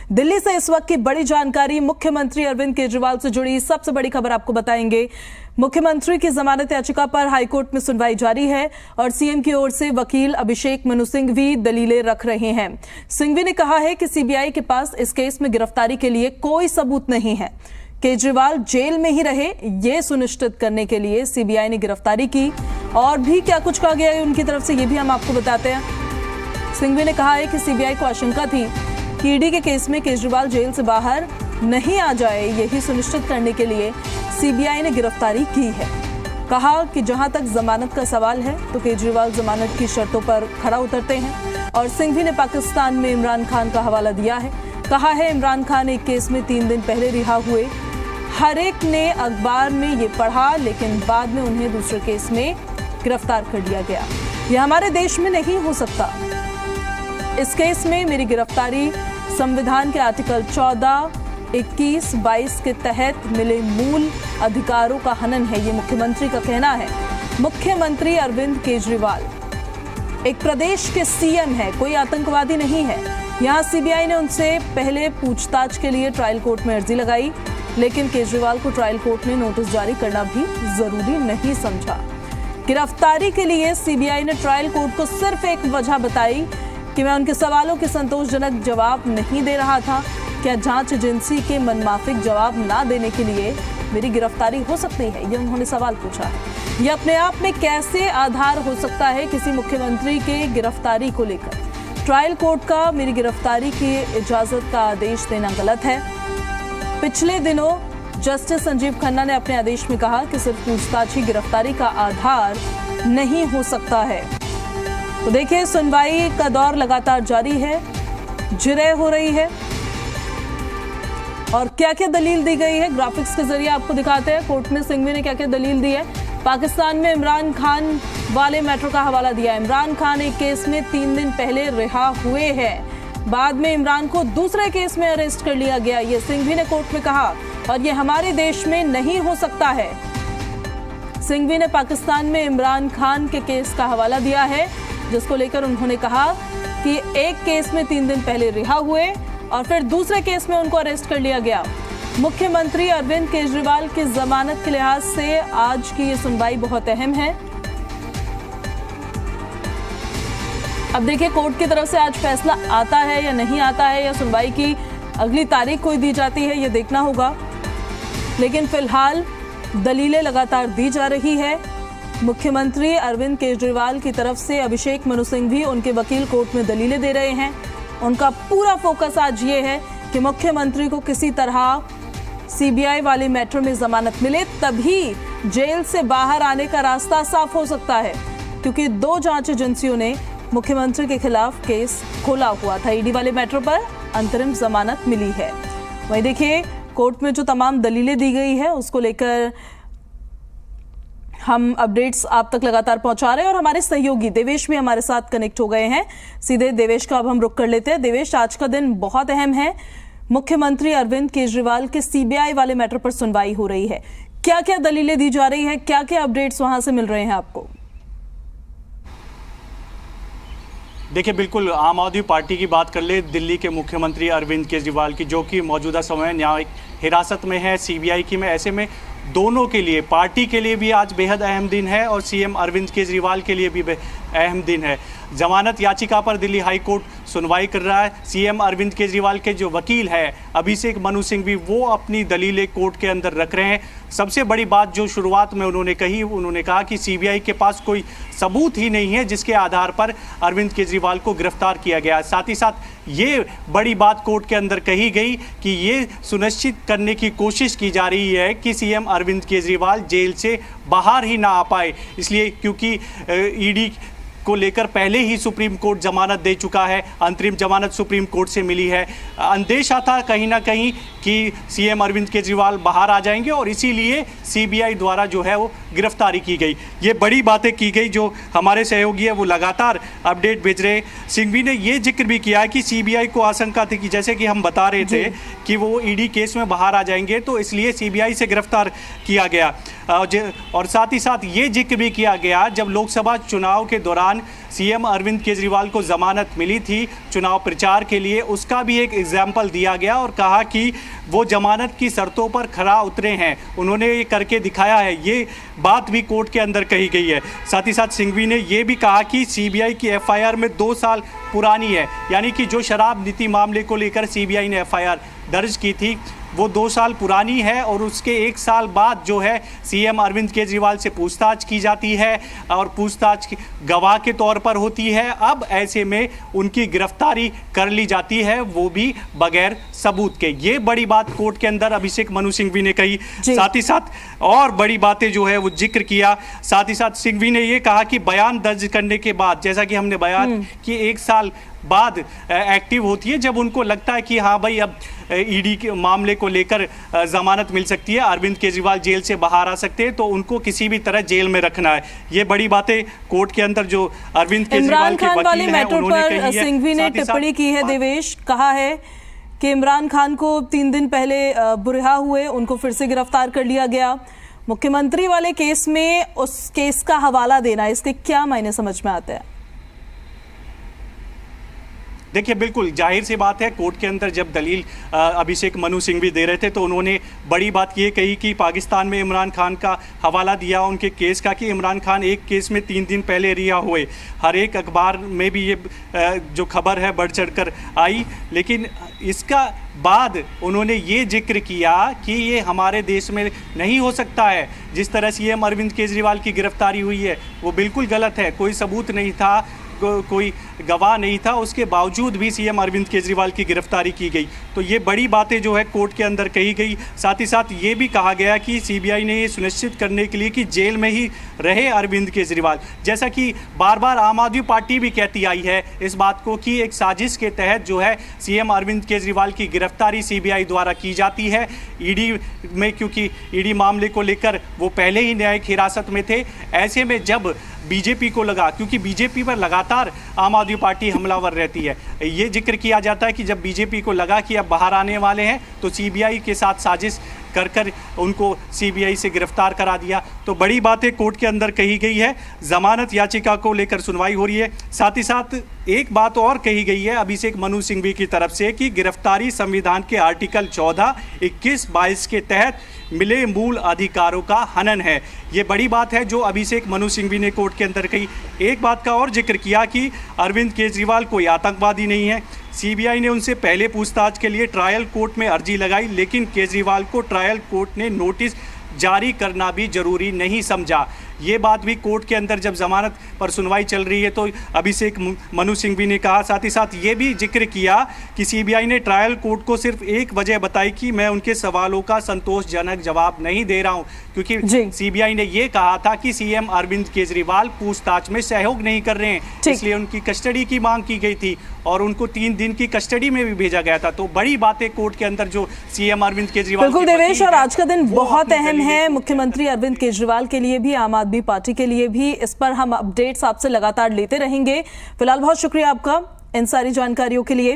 दिल्ली से इस वक्त की बड़ी जानकारी, मुख्यमंत्री अरविंद केजरीवाल से जुड़ी सबसे बड़ी खबर आपको बताएंगे। मुख्यमंत्री की जमानत याचिका पर हाईकोर्ट में सुनवाई जारी है और सीएम की ओर से वकील अभिषेक मनु सिंघवी दलीलें रख रहे हैं। सिंघवी ने कहा है कि सीबीआई के पास इस केस में गिरफ्तारी के लिए कोई सबूत नहीं है। केजरीवाल जेल में ही रहे, ये सुनिश्चित करने के लिए सीबीआई ने गिरफ्तारी की। और भी क्या कुछ कहा गया है उनकी तरफ से, ये भी हम आपको बताते हैं। सिंघवी ने कहा है कि सीबीआई को आशंका थी कि ईडी के केस में केजरीवाल जेल से बाहर नहीं आ जाए, यही सुनिश्चित करने के लिए सीबीआई ने गिरफ्तारी की है। कहा कि जहां तक जमानत का सवाल है तो केजरीवाल जमानत की शर्तों पर खरा उतरते हैं। और सिंघवी ने पाकिस्तान में इमरान खान का हवाला दिया है। कहा है इमरान खान एक केस में 3 दिन पहले रिहा हुए, हर एक ने अखबार में ये पढ़ा, लेकिन बाद में उन्हें दूसरे केस में गिरफ्तार कर लिया गया। यह हमारे देश में नहीं हो सकता। इस केस में मेरी गिरफ्तारी संविधान के आर्टिकल 14, 21, 22 के तहत मिले मूल अधिकारों का हनन है, ये मुख्यमंत्री का कहना है। मुख्यमंत्री अरविंद केजरीवाल एक प्रदेश के सीएम है, कोई आतंकवादी नहीं है। यहां सीबीआई ने उनसे पहले पूछताछ के लिए ट्रायल कोर्ट में अर्जी लगाई, लेकिन केजरीवाल को ट्रायल कोर्ट ने नोटिस जारी करना भी जरूरी नहीं समझा। गिरफ्तारी के लिए सीबीआई ने ट्रायल कोर्ट को सिर्फ एक वजह बताई कि मैं उनके सवालों के संतोषजनक जवाब नहीं दे रहा था। क्या जांच एजेंसी के मनमाफिक जवाब ना देने के लिए मेरी गिरफ्तारी हो सकती है, ये उन्होंने सवाल पूछा है। यह अपने आप में कैसे आधार हो सकता है किसी मुख्यमंत्री के गिरफ्तारी को लेकर? ट्रायल कोर्ट का मेरी गिरफ्तारी की इजाजत का आदेश देना गलत है। पिछले दिनों जस्टिस संजीव खन्ना ने अपने आदेश में कहा कि सिर्फ पूछताछ ही गिरफ्तारी का आधार नहीं हो सकता है। तो देखिए, सुनवाई का दौर लगातार जारी है, जिरह हो रही है और क्या क्या दलील दी गई है ग्राफिक्स के जरिए आपको दिखाते हैं। कोर्ट में सिंघवी ने क्या क्या दलील दी है। पाकिस्तान में इमरान खान वाले मैटर का हवाला दिया। इमरान खान एक केस में 3 दिन पहले रिहा हुए हैं, बाद में इमरान को दूसरे केस में अरेस्ट कर लिया गया, ये सिंघवी ने कोर्ट में कहा और ये हमारे देश में नहीं हो सकता है। सिंघवी ने पाकिस्तान में इमरान खान के केस का हवाला दिया है, जिसको लेकर उन्होंने कहा कि एक केस में 3 दिन पहले रिहा हुए और फिर दूसरे केस में उनको अरेस्ट कर लिया गया। मुख्यमंत्री अरविंद केजरीवाल की जमानत के लिहाज से आज की ये सुनवाई बहुत अहम है। अब देखिए, कोर्ट की तरफ से आज फैसला आता है या नहीं आता है, या सुनवाई की अगली तारीख कोई दी जाती है, ये देखना होगा। लेकिन फिलहाल दलीलें लगातार दी जा रही है। मुख्यमंत्री अरविंद केजरीवाल की तरफ से अभिषेक मनु सिंघवी, उनके वकील, कोर्ट में दलीलें दे रहे हैं। उनका पूरा फोकस आज ये है कि मुख्यमंत्री को किसी तरह सीबीआई वाले मैटर में जमानत मिले, तभी जेल से बाहर आने का रास्ता साफ हो सकता है, क्योंकि 2 जांच एजेंसियों ने मुख्यमंत्री के खिलाफ केस खोला हुआ था। ईडी वाले मैटर पर अंतरिम जमानत मिली है। वहीं देखिए, कोर्ट में जो तमाम दलीलें दी गई है उसको लेकर हम अपडेट्स आप तक लगातार पहुंचा रहे हैं और हमारे सहयोगी देवेश भी हमारे साथ कनेक्ट हो गए हैं। सीधे देवेश का अब हम रुख कर लेते हैं। देवेश, आज का दिन बहुत अहम है। मुख्यमंत्री अरविंद केजरीवाल के सीबीआई वाले मैटर पर सुनवाई हो रही है। क्या क्या दलीलें दी जा रही है, क्या क्या अपडेट्स वहां से मिल रहे हैं आपको? देखिए, बिल्कुल आम आदमी पार्टी की बात कर ले, दिल्ली के मुख्यमंत्री अरविंद केजरीवाल की, जो कि मौजूदा समय न्यायिक हिरासत में है सीबीआई की में, ऐसे में दोनों के लिए, पार्टी के लिए भी आज बेहद अहम दिन है और सीएम अरविंद केजरीवाल के लिए भी अहम दिन है। जमानत याचिका पर दिल्ली हाई कोर्ट सुनवाई कर रहा है। सीएम अरविंद केजरीवाल के जो वकील है अभिषेक मनु सिंघवी, वो अपनी दलीलें कोर्ट के अंदर रख रहे हैं। सबसे बड़ी बात जो शुरुआत में उन्होंने कही, उन्होंने कहा कि सीबीआई के पास कोई सबूत ही नहीं है जिसके आधार पर अरविंद केजरीवाल को गिरफ्तार किया गया। साथ ही साथ ये बड़ी बात कोर्ट के अंदर कही गई कि ये सुनिश्चित करने की कोशिश की जा रही है कि सीएम अरविंद केजरीवाल जेल से बाहर ही ना आ पाए, इसलिए क्योंकि ईडी को लेकर पहले ही सुप्रीम कोर्ट जमानत दे चुका है, अंतरिम जमानत सुप्रीम कोर्ट से मिली है। अंदेशा था कहीं ना कहीं कि सीएम अरविंद केजरीवाल बाहर आ जाएंगे और इसीलिए सीबीआई द्वारा जो है वो गिरफ्तारी की गई। ये बड़ी बातें की गई, जो हमारे सहयोगी है वो लगातार अपडेट भेज रहे हैं। सिंघवी ने ये जिक्र भी किया है कि सीबीआई को आशंका थी कि जैसे कि हम बता रहे थे कि वो ईडी केस में बाहर आ जाएंगे, तो इसलिए सीबीआई से गिरफ्तार किया गया। और साथ ही साथ ये जिक्र भी किया गया, जब लोकसभा चुनाव के दौरान दौरान सीएम अरविंद केजरीवाल को जमानत मिली थी चुनाव प्रचार के लिए, उसका भी एक एग्जाम्पल दिया गया और कहा कि वो जमानत की शर्तों पर खरा उतरे हैं, उन्होंने ये करके दिखाया है। ये बात भी कोर्ट के अंदर कही गई है। साथ ही साथ सिंघवी ने ये भी कहा कि सीबीआई की एफआईआर में 2 साल पुरानी है, यानी कि जो शराब नीति मामले को लेकर सीबीआई ने एफआईआर दर्ज की थी वो 2 साल पुरानी है और उसके 1 साल बाद जो है सीएम अरविंद केजरीवाल से पूछताछ की जाती है और पूछताछ गवाह के तौर पर होती है। अब ऐसे में उनकी गिरफ्तारी कर ली जाती है, वो भी बगैर सबूत के। ये बड़ी बात कोर्ट के अंदर अभिषेक मनु सिंघवी ने कही। साथ ही साथ और बड़ी बातें जो है वो जिक्र किया। साथ ही साथ सिंघवी ने ये कहा कि बयान दर्ज करने के बाद, जैसा कि हमने बयान कि 1 साल बाद एक्टिव होती है, जब उनको लगता है कि हाँ भाई अब ईडी के मामले को लेकर जमानत मिल सकती है, अरविंद केजरीवाल जेल से बाहर आ सकते हैं, तो उनको किसी भी तरह जेल में रखना है। ये बड़ी बातें कोर्ट के अंदर जो अरविंद केजरीवाल के वकील हैं उन्होंने कही है। सिंघवी ने टिप्पणी की है, देवेश, कहा है कि इमरान खान को 3 दिन पहले रिहा हुए, उनको फिर से गिरफ्तार कर लिया गया। मुख्यमंत्री वाले केस में उस केस का हवाला देना, इसके क्या मायने समझ में आते हैं? देखिए, बिल्कुल जाहिर सी बात है, कोर्ट के अंदर जब दलील अभिषेक मनु सिंघवी दे रहे थे तो उन्होंने बड़ी बात ये कही कि पाकिस्तान में इमरान खान का हवाला दिया उनके केस का कि इमरान खान एक केस में 3 दिन पहले रिहा हुए। हर एक अखबार में भी ये जो खबर है बढ़ चढ़कर आई, लेकिन इसका बाद उन्होंने ये जिक्र किया कि ये हमारे देश में नहीं हो सकता है। जिस तरह सीएम अरविंद केजरीवाल की गिरफ्तारी हुई है वो बिल्कुल गलत है, कोई सबूत नहीं था, कोई गवाह नहीं था, उसके बावजूद भी सीएम अरविंद केजरीवाल की गिरफ्तारी की गई। तो ये बड़ी बातें जो है कोर्ट के अंदर कही गई। साथ ही साथ ये भी कहा गया कि सीबीआई ने ये सुनिश्चित करने के लिए कि जेल में ही रहे अरविंद केजरीवाल, जैसा कि बार बार आम आदमी पार्टी भी कहती आई है इस बात को कि एक साजिश के तहत जो है सीएम अरविंद केजरीवाल की गिरफ्तारी सीबीआई द्वारा की जाती है ईडी में, क्योंकि ईडी मामले को लेकर वो पहले ही न्यायिक हिरासत में थे। ऐसे में जब बीजेपी को लगा, क्योंकि बीजेपी पर लगातार आम आदमी पार्टी हमलावर रहती है, ये जिक्र किया जाता है कि जब बीजेपी को लगा कि अब बाहर आने वाले हैं तो सीबीआई के साथ साजिश कर उनको सीबीआई से गिरफ्तार करा दिया। तो बड़ी बातें कोर्ट के अंदर कही गई है। जमानत याचिका को लेकर सुनवाई हो रही है। साथ ही साथ एक बात और कही गई है अभिषेक मनु सिंघवी की तरफ से कि गिरफ्तारी संविधान के आर्टिकल 14, 21, 22 के तहत मिले मूल अधिकारों का हनन है। ये बड़ी बात है जो अभिषेक मनु सिंघवी ने कोर्ट के अंदर कही। एक बात का और जिक्र किया कि अरविंद केजरीवाल कोई आतंकवादी नहीं है। सीबीआई ने उनसे पहले पूछताछ के लिए ट्रायल कोर्ट में अर्जी लगाई, लेकिन केजरीवाल को ट्रायल कोर्ट ने नोटिस जारी करना भी जरूरी नहीं समझा। ये बात भी कोर्ट के अंदर जब जमानत पर सुनवाई चल रही है तो अभिषेक मनु सिंघवी ने कहा। साथ ही साथ ये भी जिक्र किया कि सीबीआई ने ट्रायल कोर्ट को सिर्फ एक वजह बताई कि मैं उनके सवालों का संतोषजनक जवाब नहीं दे रहा हूं, क्योंकि सीबीआई ने ये कहा था कि सीएम अरविंद केजरीवाल पूछताछ में सहयोग नहीं कर रहे हैं, इसलिए उनकी कस्टडी की मांग की गई थी और उनको 3 दिन की कस्टडी में भी भेजा गया था। तो बड़ी बातें कोर्ट के अंदर जो सीएम अरविंद केजरीवाल। बिल्कुल देवेश, और आज का दिन बहुत अहम है मुख्यमंत्री अरविंद केजरीवाल के लिए भी, आम आदमी पार्टी के लिए भी। इस पर हम अपडेट्स आपसे लगातार लेते रहेंगे। फिलहाल बहुत शुक्रिया आपका इन सारी जानकारियों के लिए।